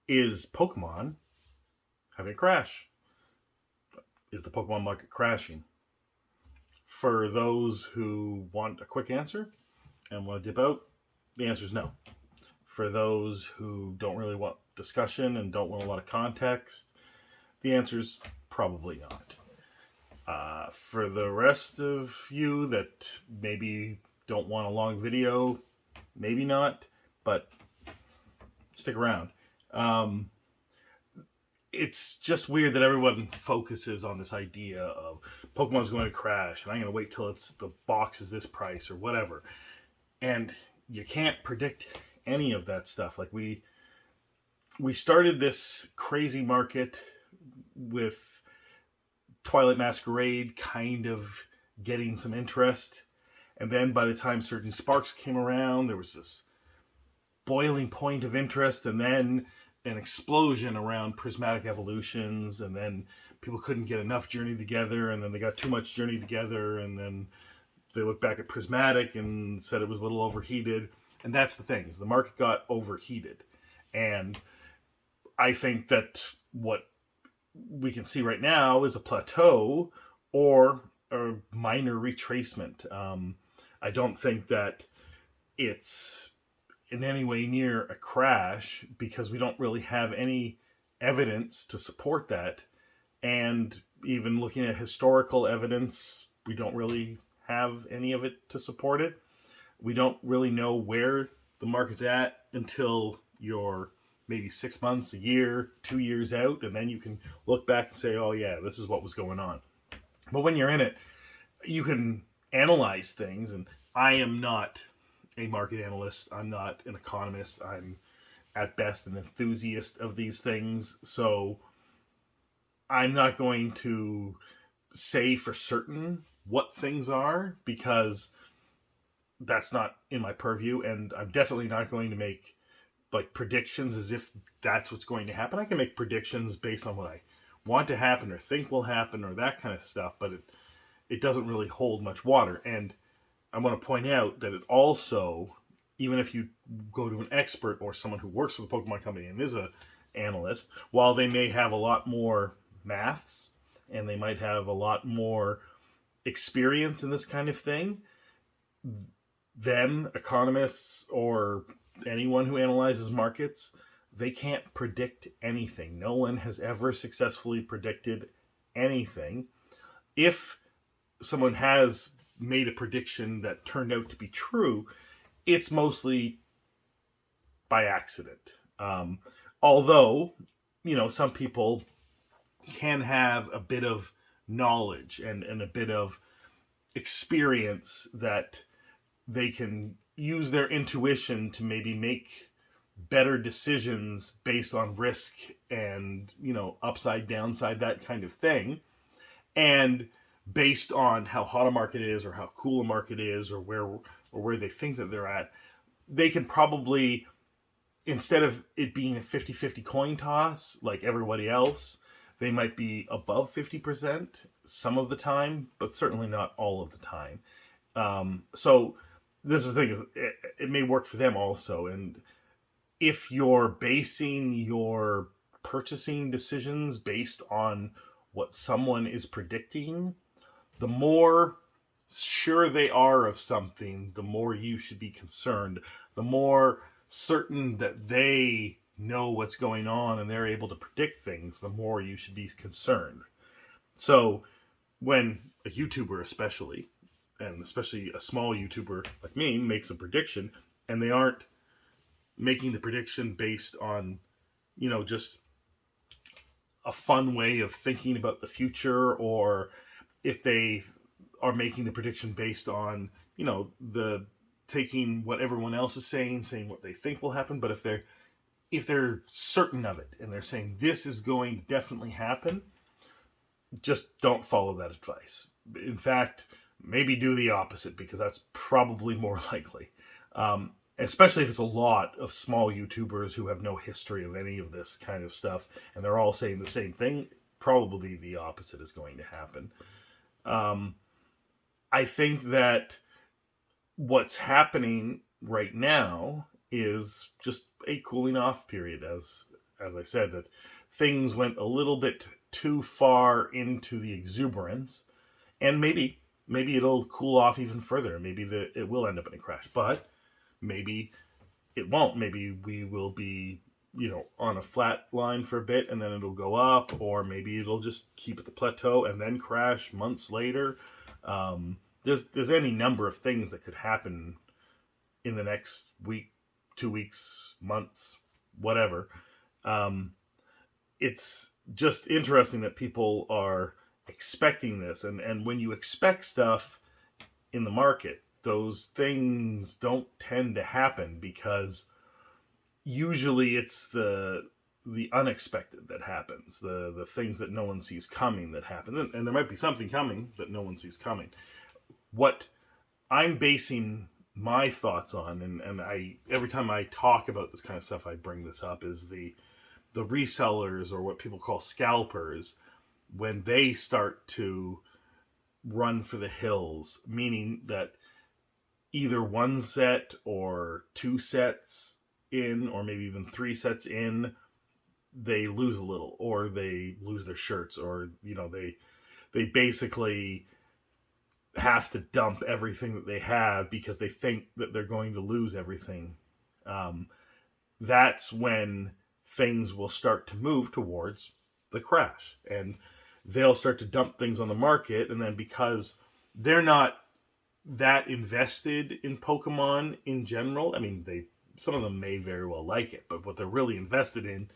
Is Pokemon having a crash? Is the Pokemon market crashing? For those who want a quick answer and want to dip out, the answer is no. For those who don't really want discussion and don't want a lot of context, the answer is probably not. For the rest of you that maybe don't want a long video, maybe not, but stick around. It's just weird that everyone focuses on this idea of Pokemon's going to crash and I'm going to wait till the box is this price or whatever. And you can't predict any of that stuff. Like we started this crazy market with Twilight Masquerade kind of getting some interest. And then by the time Surging Sparks came around, there was this boiling point of interest, and then an explosion around Prismatic Evolutions, and then people couldn't get enough Journey Together, and then they got too much Journey Together, and then they looked back at Prismatic and said it was a little overheated. And that's the thing, is the market got overheated. And I think that what we can see right now is a plateau or a minor retracement. I don't think that it's in any way near a crash because we don't really have any evidence to support that. And even looking at historical evidence, we don't really have any of it to support it. We don't really know where the market's at until you're maybe 6 months, a year, 2 years out, and then you can look back and say, oh yeah, this is what was going on. But when you're in it, you can analyze things, and I am not a market analyst. I'm not an economist. I'm at best an enthusiast of these things. So I'm not going to say for certain what things are because that's not in my purview. And I'm definitely not going to make like predictions as if that's what's going to happen. I can make predictions based on what I want to happen or think will happen or that kind of stuff, but it doesn't really hold much water. And I want to point out that it also, even if you go to an expert or someone who works for the Pokemon company and is an analyst, while they may have a lot more maths and they might have a lot more experience in this kind of thing, them, economists, or anyone who analyzes markets, they can't predict anything. No one has ever successfully predicted anything. If someone has made a prediction that turned out to be true, it's mostly by accident. Although, some people can have a bit of knowledge and a bit of experience that they can use their intuition to maybe make better decisions based on risk and, upside, downside, that kind of thing. And based on how hot a market is or how cool a market is or where they think that they're at, they can probably, instead of it being a 50-50 coin toss like everybody else, they might be above 50% some of the time, but certainly not all of the time. So this is the thing, is it may work for them also. And if you're basing your purchasing decisions based on what someone is predicting, the more sure they are of something, the more you should be concerned. The more certain that they know what's going on and they're able to predict things, the more you should be concerned. So when a YouTuber especially, and especially a small YouTuber like me, makes a prediction and they aren't making the prediction based on, just a fun way of thinking about the future, or if they are making the prediction based on, the taking what everyone else is saying what they think will happen. But if they're certain of it and they're saying this is going to definitely happen, just don't follow that advice. In fact, maybe do the opposite, because that's probably more likely. Especially if it's a lot of small YouTubers who have no history of any of this kind of stuff, and they're all saying the same thing, probably the opposite is going to happen. I think that what's happening right now is just a cooling off period, as as I said, that things went a little bit too far into the exuberance, and maybe it'll cool off even further. Maybe it will end up in a crash, but maybe it won't. Maybe we will be, on a flat line for a bit and then it'll go up, or maybe it'll just keep at the plateau and then crash months later. There's any number of things that could happen in the next week, 2 weeks, months, whatever. Um, it's just interesting that people are expecting this, and when you expect stuff in the market, those things don't tend to happen, because usually it's the unexpected that happens, the things that no one sees coming that happen, and there might be something coming that no one sees coming. What I'm basing my thoughts on, and I every time I talk about this kind of stuff, I bring this up, is the resellers, or what people call scalpers, when they start to run for the hills, meaning that either one set or two sets in, or maybe even three sets in, they lose a little, or they lose their shirts, or they basically have to dump everything that they have because they think that they're going to lose everything. Um, that's when things will start to move towards the crash, and they'll start to dump things on the market. And then, because they're not that invested in Pokemon in general, I mean, some of them may very well like it, but what they're really invested in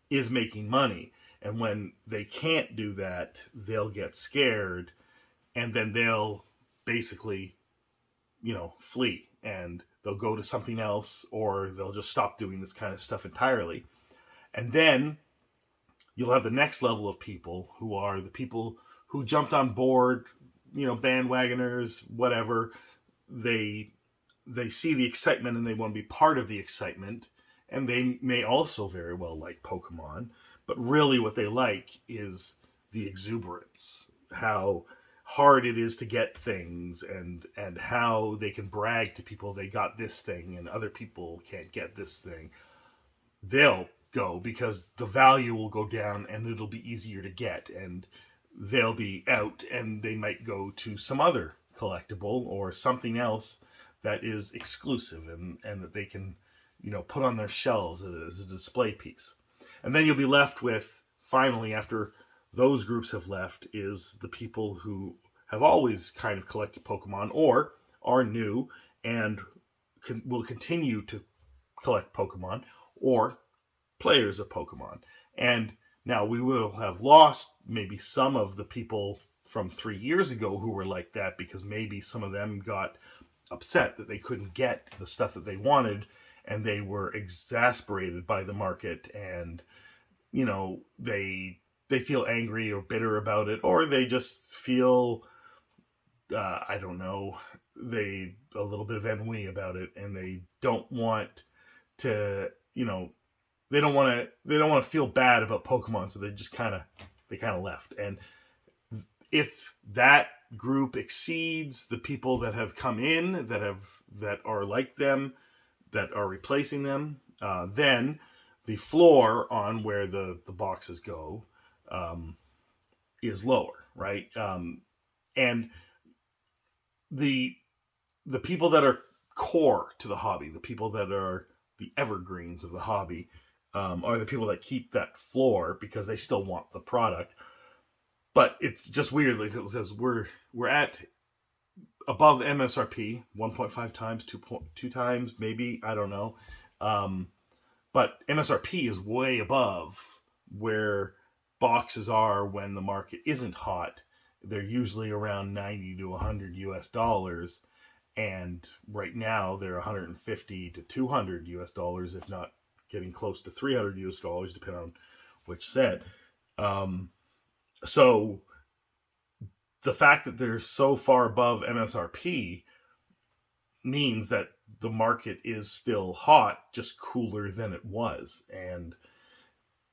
is making money. And when they can't do that, they'll get scared, and then they'll basically, flee, and they'll go to something else, or they'll just stop doing this kind of stuff entirely. And then you'll have the next level of people, who are the people who jumped on board, bandwagoners, whatever. They see the excitement and they want to be part of the excitement, and they may also very well like Pokemon, but really what they like is the exuberance, how hard it is to get things, and how they can brag to people they got this thing and other people can't get this thing. They'll go because the value will go down and it'll be easier to get, and they'll be out, and they might go to some other collectible or something else that is exclusive, and that they can put on their shelves as a display piece. And then you'll be left with, finally, after those groups have left, is the people who have always kind of collected Pokemon, or are new and will continue to collect Pokemon, or players of Pokemon. And now we will have lost maybe some of the people from 3 years ago who were like that, because maybe some of them got upset that they couldn't get the stuff that they wanted, and they were exasperated by the market, and they feel angry or bitter about it, or they just feel I don't know, a little bit of ennui about it, and they don't want to they don't want to feel bad about Pokemon, so they kind of left. And if that group exceeds the people that have come in, that are like them, that are replacing them, then the floor on where the boxes go is lower, right? And the people that are core to the hobby, the people that are the evergreens of the hobby, are the people that keep that floor because they still want the product. But it's just weird, because we're at above MSRP 1.5 times, 2 times, maybe, I don't know. But MSRP is way above where boxes are when the market isn't hot. They're usually around 90 to 100 US dollars. And right now they're 150 to 200 US dollars, if not getting close to 300 US dollars, depending on which set. So the fact that they're so far above MSRP means that the market is still hot, just cooler than it was. And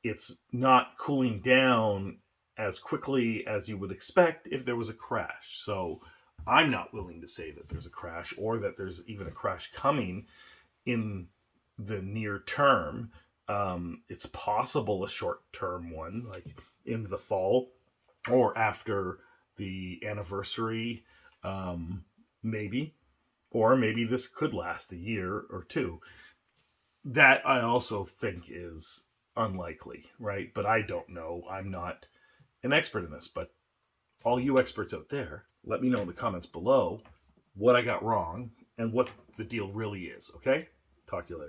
it's not cooling down as quickly as you would expect if there was a crash. So I'm not willing to say that there's a crash, or that there's even a crash coming in the near term. It's possible a short-term one, like in the fall or after the anniversary, maybe. Or maybe this could last a year or two. That I also think is unlikely, right? But I don't know. I'm not an expert in this, but all you experts out there, let me know in the comments below what I got wrong and what the deal really is, okay? Talk to you later.